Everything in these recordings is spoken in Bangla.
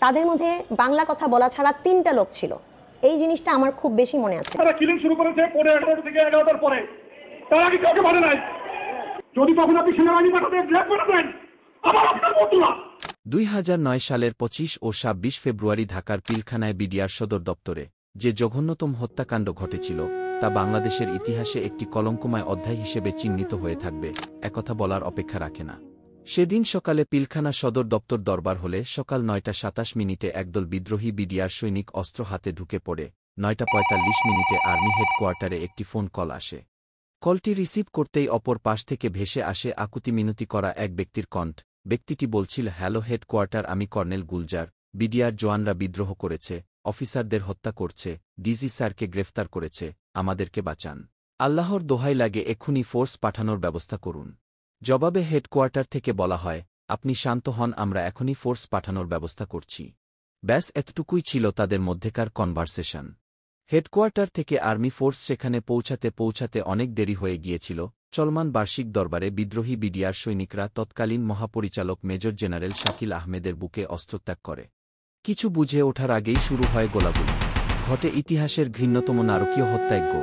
তাদের মধ্যে বাংলা কথা বলা ছাড়া 3টা লোক ছিল। এই জিনিসটা আমার খুব বেশি মনে আছে। তারা কিলিং শুরু করেছে 11টা থেকে 11টার পরে, তার আগে কাউকে মানে নাই। যদি তখন আপনি সেনাবাহিনী পাঠাতে ব্ল্যাক করে দেন, আবার আপনার বন্ধুরা। 2009 সালের 25 ও 26 ফেব্রুয়ারি ঢাকার পিলখানায় বিডিআর সদর দপ্তরে যে জঘন্যতম হত্যাকাণ্ড ঘটেছিল তা বাংলাদেশের ইতিহাসে একটি কলঙ্কময় অধ্যায় হিসেবে চিহ্নিত হয়ে থাকবে, একথা বলার অপেক্ষা রাখে না। সেদিন সকালে পিলখানা সদর দপ্তর দরবার হলে সকাল 9:27 একদল বিদ্রোহী বিডিআর সৈনিক অস্ত্র হাতে ঢুকে পড়ে 9:45 আর্মি হেডকোয়ার্টারে একটি ফোন কল আসে। কলটি রিসিভ করতেই অপর পাশ থেকে ভেসে আসে আকুতি মিনতি করা এক ব্যক্তির কণ্ঠ। ব্যক্তিটি বলছিল, হ্যালো হেডকোয়ার্টার, আমি কর্নেল গুলজার। বিডিআর জওয়ানরা বিদ্রোহ করেছে, অফিসারদের হত্যা করছে, ডিজি স্যারকে গ্রেফতার করেছে, আমাদেরকে বাঁচান। আল্লাহর দোহাই লাগে, এক্ষুনি ফোর্স পাঠানোর ব্যবস্থা করুন। জবাবে হেডকোয়ার্টার থেকে বলা হয়, আপনি শান্ত হন, আমরা এখনই ফোর্স পাঠানোর ব্যবস্থা করছি। ব্যাস এতটুকুই ছিল তাদের মধ্যেকার কনভারসেশন। হেডকোয়ার্টার থেকে আর্মি ফোর্স সেখানে পৌঁছাতে অনেক দেরি হয়ে গিয়েছিল। চলমান বার্ষিক দরবারে বিদ্রোহী বিডিআর সৈনিকরা তৎকালীন মহাপরিচালক মেজর জেনারেল শাকিল আহমেদের বুকে অস্ত্রত্যাগ করে। কিছু বুঝে ওঠার আগেই শুরু হয় গোলাগুলি। ঘটে ইতিহাসের ঘৃণ্যতম নারকীয় হত্যাযজ্ঞ।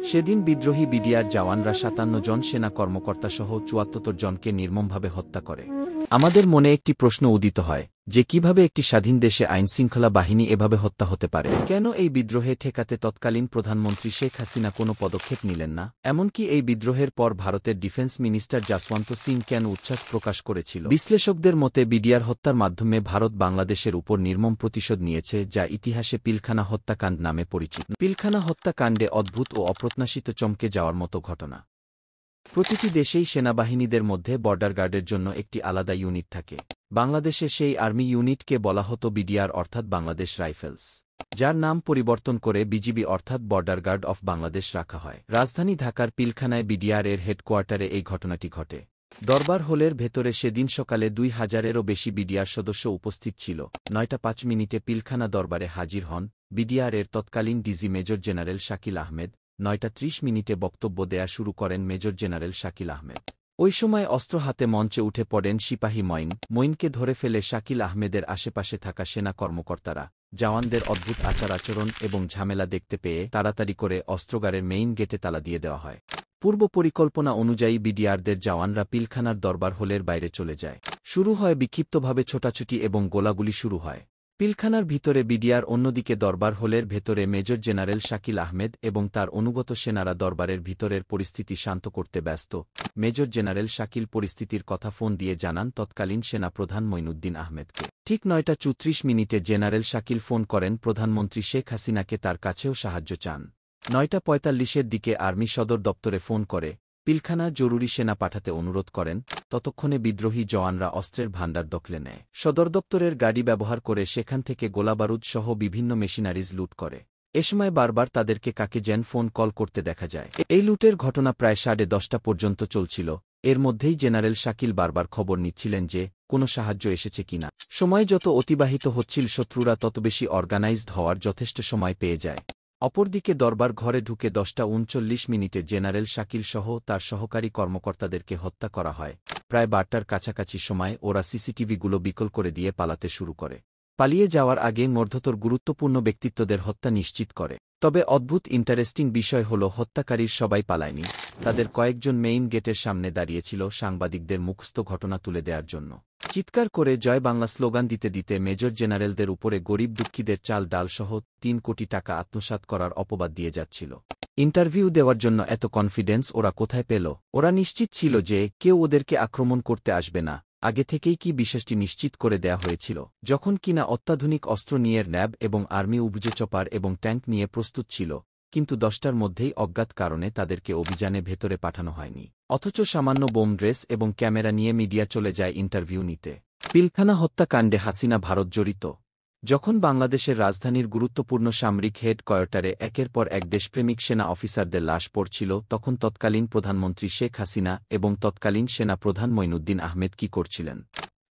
সেদিন বিদ্রোহী বিডিআর জওয়ানরা 57 জন সেনা কর্মকর্তাসহ 74 জনকে নির্মমভাবে হত্যা করে। আমাদের মনে একটি প্রশ্ন উদিত হয় যে কিভাবে একটি স্বাধীন দেশে আইনশৃঙ্খলা বাহিনী এভাবে হত্যা হতে পারে। কেন এই বিদ্রোহে ঠেকাতে তৎকালীন প্রধানমন্ত্রী শেখ হাসিনা কোনো পদক্ষেপ নিলেন না? এমনকি এই বিদ্রোহের পর ভারতের ডিফেন্স মিনিস্টার জাসওয়ান্ত সিং কেন উচ্ছ্বাস প্রকাশ করেছিল? বিশ্লেষকদের মতে বিডিআর হত্যার মাধ্যমে ভারত বাংলাদেশের উপর নির্মম প্রতিশোধ নিয়েছে, যা ইতিহাসে পিলখানা হত্যাকাণ্ড নামে পরিচিত। পিলখানা হত্যাকাণ্ডে অদ্ভুত ও অপ্রত্যাশিত চমকে যাওয়ার মতো ঘটনা। প্রতিটি দেশেই সেনাবাহিনীদের মধ্যে বর্ডার গার্ডের জন্য একটি আলাদা ইউনিট থাকে। বাংলাদেশে সেই আর্মি ইউনিটকে বলা হতো বিডিআর অর্থাৎ বাংলাদেশ রাইফেলস, যার নাম পরিবর্তন করে বিজিবি অর্থাৎ বর্ডার গার্ড অফ বাংলাদেশ রাখা হয়। রাজধানী ঢাকার পিলখানায় বিডিআর এর হেডকোয়ার্টারে এই ঘটনাটি ঘটে। দরবার হলের ভেতরে সেদিন সকালে 2000-এরও বেশি বিডিআর সদস্য উপস্থিত ছিল। 9:05 পিলখানা দরবারে হাজির হন বিডিআর এর তৎকালীন DG major general Shakil Ahmed. 9:30 বক্তব্য দেয়া শুরু করেন মেজর জেনারেল শাকিল আহমেদ। ওই সময় অস্ত্র হাতে মঞ্চে উঠে পড়েন সিপাহী মঈনকে ধরে ফেলে শাকিল আহমেদের আশেপাশে থাকা সেনা কর্মকর্তারা জওয়ানদের অদ্ভুত আচার-আচরণ এবং ঝামেলা দেখতে পেয়ে তাড়াতাড়ি করে অস্ত্রাগারের মেইন গেটে তালা দিয়ে দেওয়া হয়। পূর্ব পরিকল্পনা অনুযায়ী বিডিআরদের জওয়ানরা পিলখানার দরবার হলের বাইরে চলে যায়। শুরু হয় বিক্ষিপ্তভাবে ছোটাছুটি এবং গোলাগুলি শুরু হয়। পিলখানার ভিতরে বিডিআর, অন্যদিকে দরবার হলের ভেতরে মেজর জেনারেল শাকিল আহমেদ এবং তার অনুগত সেনারা দরবারের ভিতরের পরিস্থিতি শান্ত করতে ব্যস্ত। মেজর জেনারেল শাকিল পরিস্থিতির কথা ফোন দিয়ে জানান তৎকালীন সেনাপ্রধান মঈনুদ্দিন আহমেদকে। ঠিক 9:34 জেনারেল শাকিল ফোন করেন প্রধানমন্ত্রী শেখ হাসিনাকে, তার কাছেও সাহায্য চান। 9:45 দিকে আর্মি সদর দপ্তরে ফোন করে পিলখানা জরুরি সেনা পাঠাতে অনুরোধ করেন। ততক্ষণে বিদ্রোহী জওয়ানরা অস্ত্রের ভাণ্ডার দখলে নেয়। সদর দপ্তরের গাড়ি ব্যবহার করে সেখান থেকে গোলাবারুদ সহ বিভিন্ন মেশিনারিজ লুট করে। এ সময় বারবার তাদেরকে কাকে যেন ফোন কল করতে দেখা যায়। এই লুটের ঘটনা প্রায় 10:30 পর্যন্ত চলছিল। এর মধ্যেই জেনারেল শাকিল বারবার খবর নিচ্ছিলেন যে কোনো সাহায্য এসেছে কিনা। সময় যত অতিবাহিত হচ্ছিল শত্রুরা তত বেশি অর্গানাইজড হওয়ার যথেষ্ট সময় পেয়ে যায়। অপরদিকে দরবার ঘরে ঢুকে 10:39 জেনারেল শাকিল সহ তার সহকারী কর্মকর্তাদেরকে হত্যা করা হয়। প্রায় 12টার কাছাকাছি সময় ওরা সিসিটিভিগুলো বিকল করে দিয়ে পালাতে শুরু করে। পালিয়ে যাওয়ার আগে মধ্যতর গুরুত্বপূর্ণ ব্যক্তিত্বদের হত্যা নিশ্চিত করে। তবে অদ্ভুত ইন্টারেস্টিং বিষয় হল হত্যাকারীর সবাই পালায়নি। তাদের কয়েকজন মেইন গেটের সামনে দাঁড়িয়েছিল সাংবাদিকদের মুখস্থ ঘটনা তুলে দেওয়ার জন্য। চিৎকার করে জয় বাংলা স্লোগান দিতে দিতে মেজর জেনারেলদের উপরে গরিব দুঃখীদের চাল ডালসহ 3 কোটি টাকা আত্মসাৎ করার অপবাদ দিয়ে যাচ্ছিল। ইন্টারভিউ দেওয়ার জন্য এত কনফিডেন্স ওরা কোথায় পেল? ওরা নিশ্চিত ছিল যে কেউ ওদেরকে আক্রমণ করতে আসবে না। আগে থেকেই কি বিষয়টি নিশ্চিত করে দেয়া হয়েছিল? যখন কিনা অত্যাধুনিক অস্ত্র নিয়ে র্যাব এবং আর্মি উবুজে চপার এবং ট্যাঙ্ক নিয়ে প্রস্তুত ছিল, কিন্তু 10টার মধ্যেই অজ্ঞাত কারণে তাদেরকে অভিযানে ভেতরে পাঠানো হয়নি। অথচ সামান্য বোম, ড্রেস এবং ক্যামেরা নিয়ে মিডিয়া চলে যায় ইন্টারভিউ নিতে। পিলখানা হত্যাকাণ্ডে হাসিনা ভারত জড়িত। যখন বাংলাদেশের রাজধানীর গুরুত্বপূর্ণ সামরিক হেডকোয়ার্টারে একের পর এক দেশপ্রেমিক সেনা অফিসারদের লাশ পড়ছিল, তখন তৎকালীন প্রধানমন্ত্রী শেখ হাসিনা এবং তৎকালীন সেনা প্রধান মঈনুদ্দিন আহমেদ কি করছিলেন?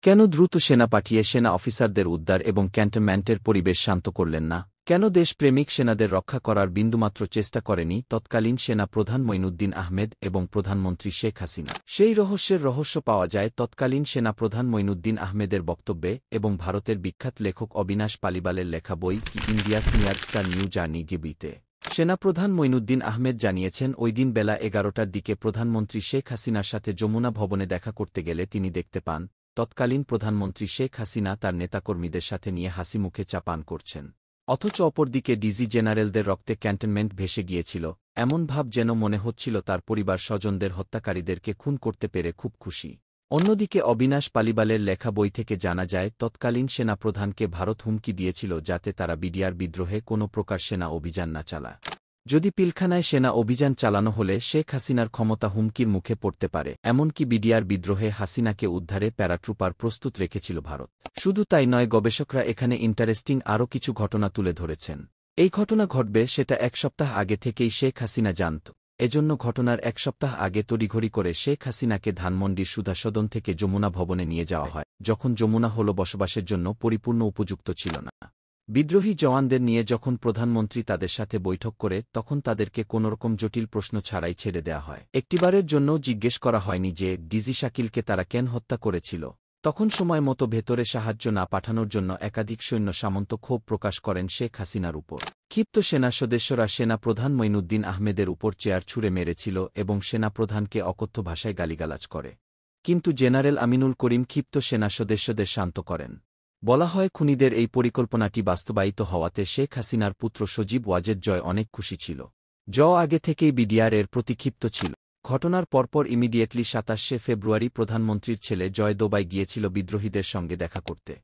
কেন দ্রুত সেনা পাঠিয়ে সেনা অফিসারদের উদ্ধার এবং ক্যান্টনমেন্টের পরিবেশ শান্ত করলেন না? কেন দেশপ্রেমিক সেনাদের রক্ষা করার বিন্দুমাত্র চেষ্টা করেনি তৎকালীন সেনা প্রধান মঈনুদ্দিন আহমেদ এবং প্রধানমন্ত্রী শেখ হাসিনা? সেই রহস্যের রহস্য পাওয়া যায় তৎকালীন সেনা প্রধান মঈনুদ্দিন আহমেদের বক্তব্যে এবং ভারতের বিখ্যাত লেখক অবিনাশ পালিবালের লেখা বই কি India's near star new journey গিবিতে। সেনাপ্রধান মঈনুদ্দিন আহমেদ জানিয়েছেন, ওই দিন বেলা 11টার দিকে প্রধানমন্ত্রী শেখ হাসিনার সাথে যমুনা ভবনে দেখা করতে গেলে তিনি দেখতে পান তৎকালীন প্রধানমন্ত্রী শেখ হাসিনা তার নেতাকর্মীদের সাথে নিয়ে হাসিমুখে চা পান করছেন। অথচ অপরদিকে ডিজি জেনারেলদের রক্তে ক্যান্টনমেন্ট ভেসে গিয়েছিল, এমন ভাব যেন মনে হচ্ছিল তার পরিবার স্বজনদের হত্যাকারীদেরকে খুন করতে পেরে খুব খুশি। অন্যদিকে অবিনাশ পালিবালের লেখা বই থেকে জানা যায় তৎকালীন সেনাপ্রধানকে ভারত হুমকি দিয়েছিল যাতে তারা বিডিআর বিদ্রোহে কোনো প্রকার সেনা অভিযান না চালায়। যদি পিলখানায় সেনা অভিযান চালানো হলে শেখ হাসিনার ক্ষমতা হুমকির মুখে পড়তে পারে, এমনকি বিডিআর বিদ্রোহে হাসিনাকে উদ্ধারে প্যারাট্রুপার প্রস্তুত রেখেছিল ভারত। শুধু তাই নয়, গবেষকরা এখানে ইন্টারেস্টিং আরও কিছু ঘটনা তুলে ধরেছেন। এই ঘটনা ঘটবে সেটা এক সপ্তাহ আগে থেকেই শেখ হাসিনা জানত। এজন্য ঘটনার এক সপ্তাহ আগে তড়িঘড়ি করে শেখ হাসিনাকে ধানমন্ডির সুধাসদন থেকে যমুনা ভবনে নিয়ে যাওয়া হয়, যখন যমুনা হল বসবাসের জন্য পরিপূর্ণ উপযুক্ত ছিল না। বিদ্রোহী জওয়ানদের নিয়ে যখন প্রধানমন্ত্রী তাদের সাথে বৈঠক করে তখন তাদেরকে কোনোরকম জটিল প্রশ্ন ছাড়াই ছেড়ে দেয়া হয়। একটিবারের জন্য জিজ্ঞেস করা হয়নি যে ডিজি শাকিলকে তারা কেন হত্যা করেছিল। তখন সময় মতো ভেতরে সাহায্য না পাঠানোর জন্য একাধিক সৈন্য সামন্ত ক্ষোভ প্রকাশ করেন শেখ হাসিনার উপর। ক্ষিপ্ত সেনা সদস্যরা সেনাপ্রধান মঈনুদ্দিন আহমেদের উপর চেয়ার ছুঁড়ে মেরেছিল এবং সেনাপ্রধানকে অকথ্য ভাষায় গালিগালাজ করে। কিন্তু জেনারেল আমিনুল করিম ক্ষিপ্ত সেনা সদস্যদের শান্ত করেন। বলা হয়, খুনিদের এই পরিকল্পনাটি বাস্তবায়িত হওয়াতে শেখ হাসিনার পুত্র সজীব ওয়াজেদ জয় অনেক খুশি ছিল। আগে থেকেই বিডিআর এর প্রতি ক্ষিপ্ত ছিল। ঘটনার পরপর ইমিডিয়েটলি 27শে ফেব্রুয়ারি প্রধানমন্ত্রীর ছেলে জয় দুবাই গিয়েছিল বিদ্রোহীদের সঙ্গে দেখা করতে।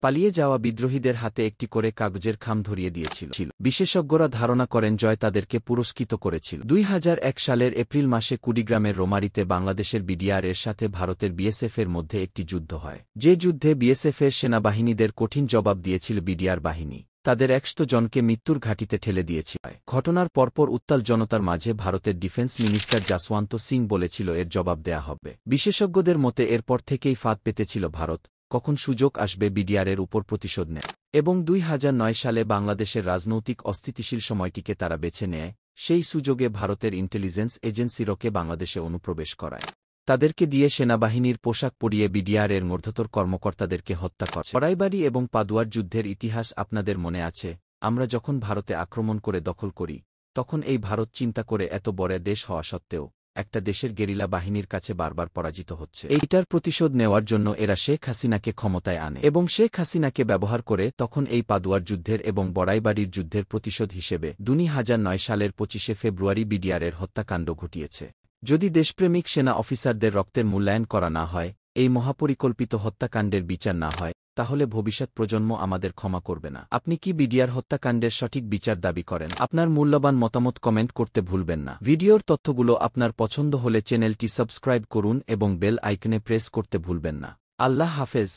পালিয়ে যাওয়া বিদ্রোহীদের হাতে একটি করে কাগজের খাম ধরিয়ে দিয়েছিল। বিশেষজ্ঞরা ধারণা করেন জয় তাদেরকে পুরস্কৃত করেছিল। 2001 সালের এপ্রিল মাসে কুড়িগ্রামের রোমারিতে বাংলাদেশের বিডিআর এর সাথে ভারতের বিএসএফ এর মধ্যে একটি যুদ্ধ হয়। যে যুদ্ধে বিএসএফ এর সেনাবাহিনীদের কঠিন জবাব দিয়েছিল বিডিআর বাহিনী। তাদের 100 জনকে মৃত্যুর ঘাঁটিতে ঠেলে দিয়েছিল। ঘটনার পরপর উত্তাল জনতার মাঝে ভারতের ডিফেন্স মিনিস্টার জাসওয়ান্ত সিং বলেছিল এর জবাব দেয়া হবে। বিশেষজ্ঞদের মতে এরপর থেকেই ফাঁদ পেতেছিল ভারত, কখন সুযোগ আসবে বিডিআরের উপর প্রতিশোধ নেয়। এবং 2009 সালে বাংলাদেশের রাজনৈতিক অস্থিতিশীল সময়টিকে তারা বেছে নেয়। সেই সুযোগে ভারতের ইন্টেলিজেন্স এজেন্সিরকে বাংলাদেশে অনুপ্রবেশ করায়। তাদেরকে দিয়ে সেনাবাহিনীর পোশাক পরিয়ে বিডিআর এর মূর্ধতর কর্মকর্তাদেরকে হত্যা করে। সরাইবাড়ি এবং পাদুয়ার যুদ্ধের ইতিহাস আপনাদের মনে আছে। আমরা যখন ভারতে আক্রমণ করে দখল করি তখন এই ভারত চিন্তা করে এত বড় দেশ হওয়া সত্ত্বেও একটা দেশের গেরিলা বাহিনীর কাছে বারবার পরাজিত হচ্ছে। এইটার প্রতিশোধ নেওয়ার জন্য এরা শেখ হাসিনাকে ক্ষমতায় আনে এবং শেখ হাসিনাকে ব্যবহার করে তখন এই পাদুয়ার যুদ্ধের এবং বড়াইবাড়ির যুদ্ধের প্রতিশোধ হিসেবে 2009 সালের 25শে ফেব্রুয়ারি বিডিআরের হত্যাকাণ্ড ঘটিয়েছে। যদি দেশপ্রেমিক সেনা অফিসারদের রক্তের মূল্যায়ন করা না হয়, এই মহাপরিকল্পিত হত্যাকাণ্ডের বিচার না হয়, তাহলে ভবিষ্যৎ প্রজন্ম আমাদের ক্ষমা করবে না। আপনি কি বিডিআর হত্যাকাণ্ডের সঠিক বিচার দাবি করেন? আপনার মূল্যবান মতামত কমেন্ট করতে ভুলবেন না। ভিডিওর তথ্যগুলো আপনার পছন্দ হলে চ্যানেলটি সাবস্ক্রাইব করুন এবং বেল আইকনে প্রেস করতে ভুলবেন না। আল্লাহ হাফেজ।